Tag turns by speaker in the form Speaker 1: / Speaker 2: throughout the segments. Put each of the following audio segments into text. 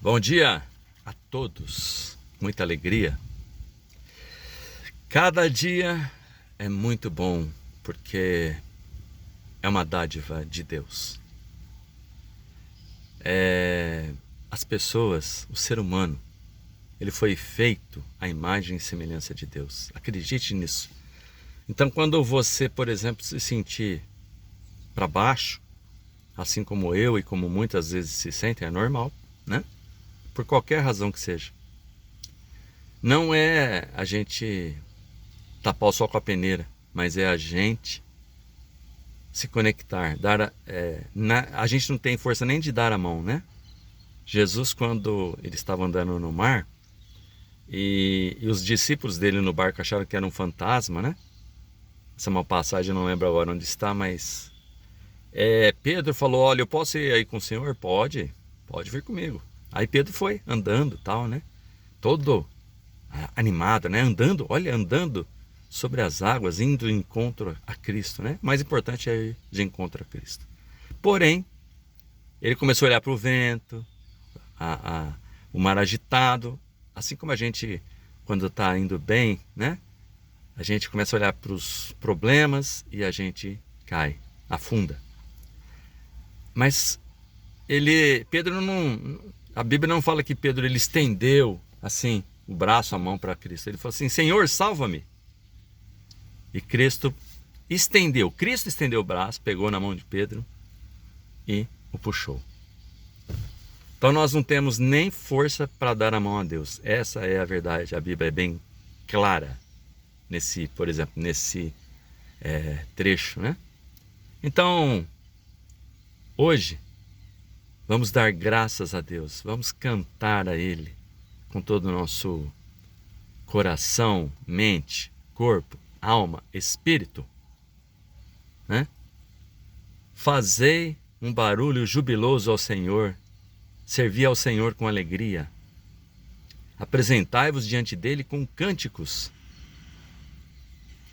Speaker 1: Bom dia a todos, muita alegria. Cada dia é muito bom porque é uma dádiva de Deus. As pessoas, o ser humano, ele foi feito à imagem e semelhança de Deus. Acredite nisso. Então, quando você, por exemplo, se sentir para baixo, assim como eu e como muitas vezes se sentem, é normal, né? Por qualquer razão que seja. Não é a gente tapar o sol com a peneira, mas é a gente se conectar. A gente não tem força nem de dar a mão, né? Jesus, quando ele estava andando no mar, e os discípulos dele no barco acharam que era um fantasma, né? Essa é uma passagem, eu não lembro agora onde está, mas Pedro falou: olha, eu posso ir aí com o senhor? Pode vir comigo. Aí Pedro foi andando, tal, né? Todo animado, né? Andando sobre as águas, indo em encontro a Cristo, né? O mais importante é ir de encontro a Cristo. Porém, ele começou a olhar para o vento, o mar agitado, assim como a gente, quando está indo bem, né? A gente começa a olhar para os problemas e a gente cai, afunda. Mas Pedro não, a Bíblia não fala que Pedro ele estendeu assim o braço, a mão para Cristo. Ele falou assim: Senhor, salva-me. E Cristo estendeu o braço, pegou na mão de Pedro e o puxou. Então nós não temos nem força para dar a mão a Deus. Essa é a verdade. A Bíblia é bem clara por exemplo, nesse trecho, né? Então, hoje, vamos dar graças a Deus. Vamos cantar a Ele com todo o nosso coração, mente, corpo, alma, espírito, né? Fazei um barulho jubiloso ao Senhor, servi ao Senhor com alegria, apresentai-vos diante dele com cânticos,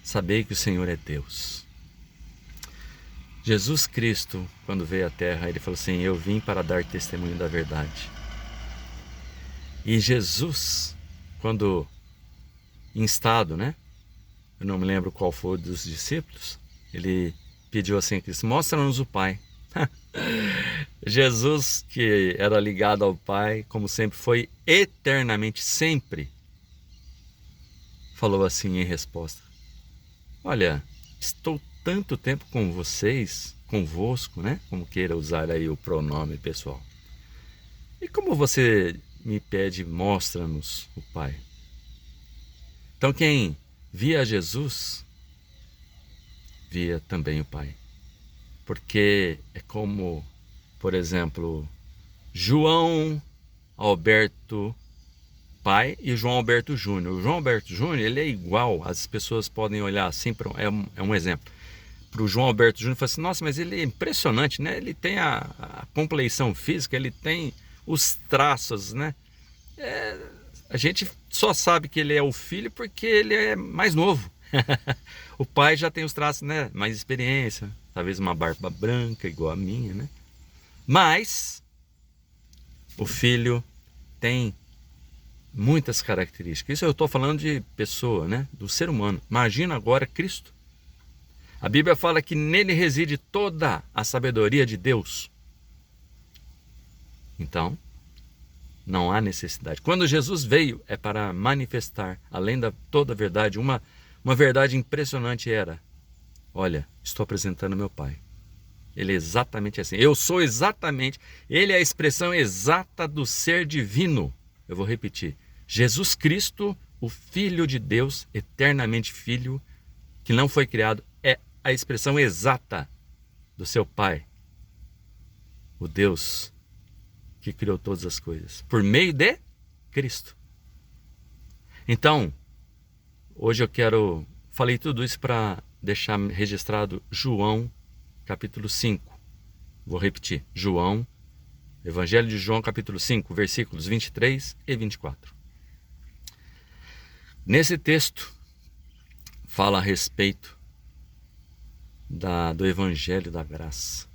Speaker 1: sabei que o Senhor é Deus. Jesus Cristo, quando veio à terra, ele falou assim: eu vim para dar testemunho da verdade. E Jesus, quando em estado, né? Eu não me lembro qual foi dos discípulos, ele pediu assim a Cristo: mostra-nos o Pai. Jesus, que era ligado ao Pai, como sempre foi, eternamente, sempre, falou assim em resposta: olha, estou tanto tempo com vocês, convosco, né? Como queira usar aí o pronome pessoal. E como você me pede, mostra-nos o Pai. Então quem via Jesus, via também o Pai. Porque é como, por exemplo, João Alberto pai e João Alberto Júnior. O João Alberto Júnior, ele é igual, as pessoas podem olhar assim, é um exemplo. Para o João Alberto Júnior, fala assim: nossa, mas ele é impressionante, né? Ele tem a compleição física, ele tem os traços, né? A gente só sabe que ele é o filho porque ele é mais novo. O pai já tem os traços, né? Mais experiência, talvez uma barba branca igual a minha, né? Mas o filho tem muitas características. Isso eu estou falando de pessoa, né? Do ser humano. Imagina agora Cristo. A Bíblia fala que nele reside toda a sabedoria de Deus. Então, não há necessidade. Quando Jesus veio, é para manifestar, além da toda a verdade, uma verdade impressionante era: olha, estou apresentando meu Pai. Ele é exatamente assim. Eu sou exatamente, ele é a expressão exata do ser divino. Eu vou repetir: Jesus Cristo, o Filho de Deus, eternamente Filho, que não foi criado, é a expressão exata do seu Pai, o Deus que criou todas as coisas, por meio de Cristo. Então, hoje falei tudo isso para deixar registrado João, capítulo 5. Vou repetir, Evangelho de João, capítulo 5, versículos 23 e 24. Nesse texto, fala a respeito do Evangelho da Graça.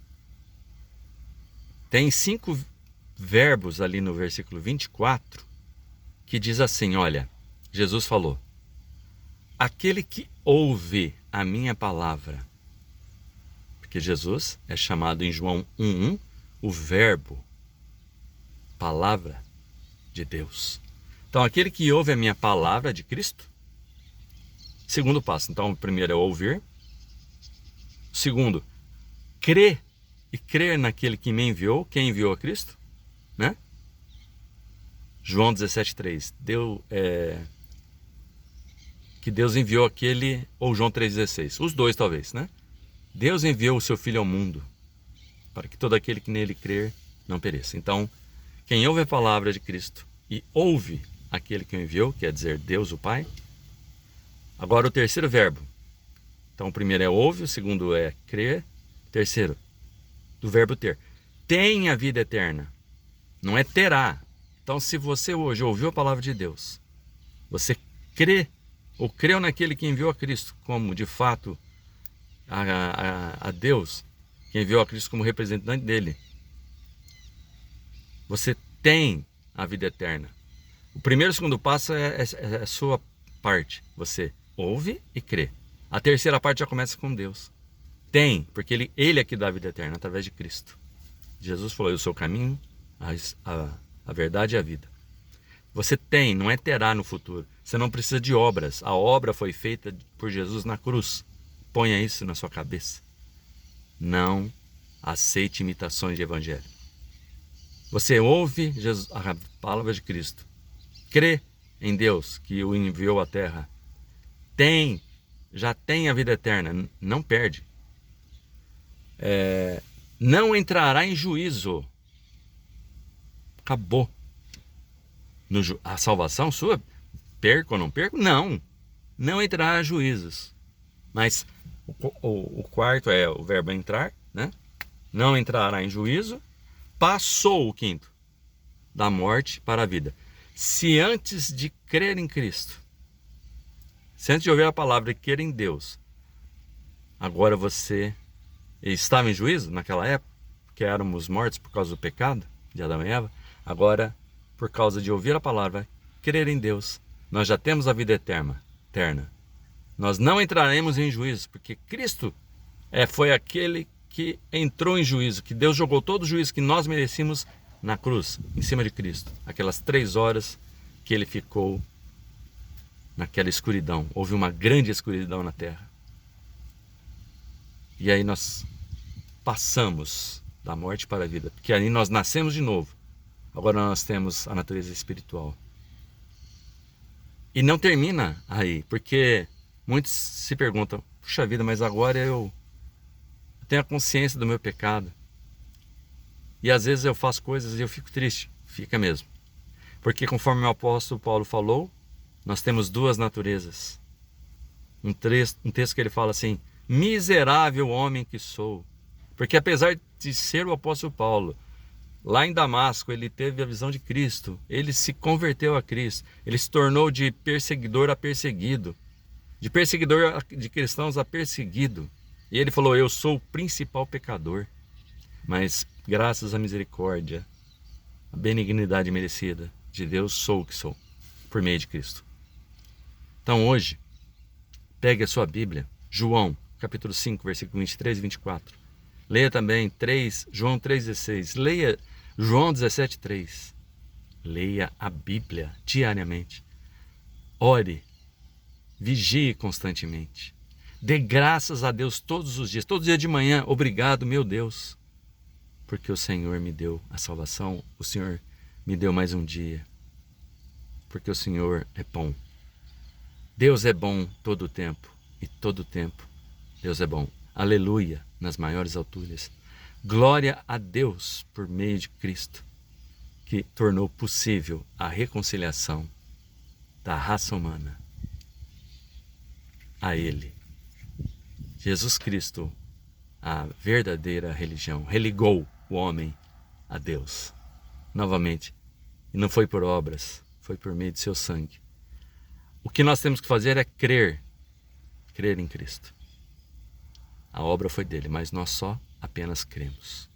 Speaker 1: Tem 5 verbos ali no versículo 24, que diz assim, olha, Jesus falou, aquele que ouve a minha palavra, porque Jesus é chamado em João 1:1 o verbo, palavra de Deus. Então, aquele que ouve a minha palavra de Cristo, segundo passo. Então, o primeiro é ouvir. O segundo, crer e crer naquele que me enviou, quem enviou a Cristo, né? João 17:3, que Deus enviou aquele, ou João 3:16, os dois talvez, né? Deus enviou o seu Filho ao mundo, para que todo aquele que nele crer não pereça. Então, quem ouve a palavra de Cristo e ouve aquele que o enviou, quer dizer, Deus o Pai. Agora o terceiro verbo. Então o primeiro é ouve, o segundo é crer, terceiro, do verbo ter. Tem a vida eterna, não é terá. Então se você hoje ouviu a palavra de Deus, você crê, ou creu naquele que enviou a Cristo, como de fato a Deus, que enviou a Cristo como representante dele, você tem a vida eterna. O primeiro e o segundo passo é a sua parte. Você ouve e crê. A terceira parte já começa com Deus. Tem, porque ele é que dá a vida eterna através de Cristo. Jesus falou, eu sou o caminho, a verdade e a vida. Você tem, não é terá no futuro. Você não precisa de obras. A obra foi feita por Jesus na cruz. Ponha isso na sua cabeça. Não aceite imitações de evangelho. Você ouve a palavra de Cristo. Crê em Deus que o enviou à terra. Já tem a vida eterna. Não perde. Não entrará em juízo. Acabou. A salvação sua, perco ou não perco? Não. Não entrará em juízos. Mas o quarto é o verbo entrar, né? Não entrará em juízo. Passou o quinto, da morte para a vida. Se antes de crer em Cristo, se antes de ouvir a palavra e crer em Deus, agora você estava em juízo naquela época, que éramos mortos por causa do pecado de Adão e Eva, agora, por causa de ouvir a palavra, crer em Deus, nós já temos a vida eterna. Nós não entraremos em juízo, porque Cristo foi aquele que entrou em juízo, que Deus jogou todo o juízo que nós merecíamos na cruz, em cima de Cristo. Aquelas 3 horas que ele ficou naquela escuridão. Houve uma grande escuridão na terra. E aí nós passamos da morte para a vida, porque aí nós nascemos de novo. Agora nós temos a natureza espiritual. E não termina aí, porque muitos se perguntam, puxa vida, mas agora eu tenho a consciência do meu pecado. E às vezes eu faço coisas e eu fico triste. Fica mesmo. Porque conforme o apóstolo Paulo falou, nós temos 2 naturezas. Um texto que ele fala assim, miserável homem que sou. Porque apesar de ser o apóstolo Paulo, lá em Damasco ele teve a visão de Cristo. Ele se converteu a Cristo. Ele se tornou de perseguidor a perseguido. De perseguidor de cristãos a perseguido. E ele falou, eu sou o principal pecador, mas graças à misericórdia, à benignidade merecida de Deus, sou o que sou, por meio de Cristo. Então hoje, pegue a sua Bíblia, João, capítulo 5, versículo 23 e 24. Leia também João 3,16. Leia João 17,3. Leia a Bíblia diariamente. Ore, vigie constantemente. Dê graças a Deus todos os dias. Todo dia de manhã, obrigado, meu Deus, porque o Senhor me deu a salvação. O Senhor me deu mais um dia. Porque o Senhor é bom. Deus é bom todo o tempo. E todo o tempo Deus é bom. Aleluia, nas maiores alturas. Glória a Deus por meio de Cristo, que tornou possível a reconciliação da raça humana a Ele. Jesus Cristo, a verdadeira religião, religou o homem a Deus. Novamente, e não foi por obras, foi por meio de seu sangue. O que nós temos que fazer é crer em Cristo. A obra foi dele, mas nós só apenas cremos.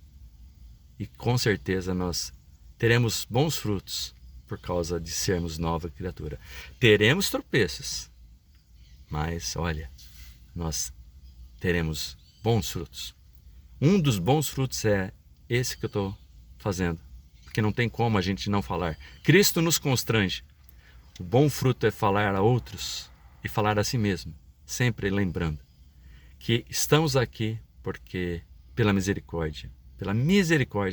Speaker 1: E com certeza nós teremos bons frutos por causa de sermos nova criatura. Teremos tropeços, mas olha, nós teremos bons frutos. Um dos bons frutos é esse que eu estou fazendo, porque não tem como a gente não falar. Cristo nos constrange. O bom fruto é falar a outros e falar a si mesmo, sempre lembrando que estamos aqui porque pela misericórdia,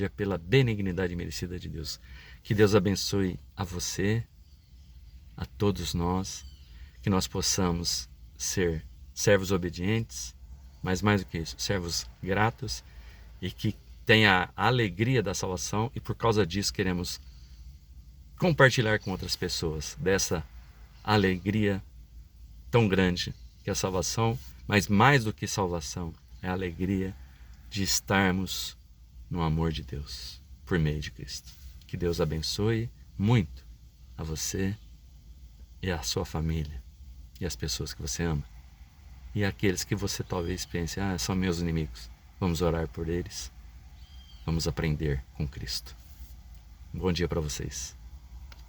Speaker 1: pela benignidade merecida de Deus. Que Deus abençoe a você, a todos nós, que nós possamos ser servos obedientes, mas mais do que isso, servos gratos, e que tenha a alegria da salvação, e por causa disso queremos compartilhar com outras pessoas dessa alegria tão grande que é a salvação, mas mais do que salvação, é a alegria de estarmos no amor de Deus por meio de Cristo. Que Deus abençoe muito a você e a sua família e as pessoas que você ama. E aqueles que você talvez pense, são meus inimigos. Vamos orar por eles. Vamos aprender com Cristo. Um bom dia para vocês.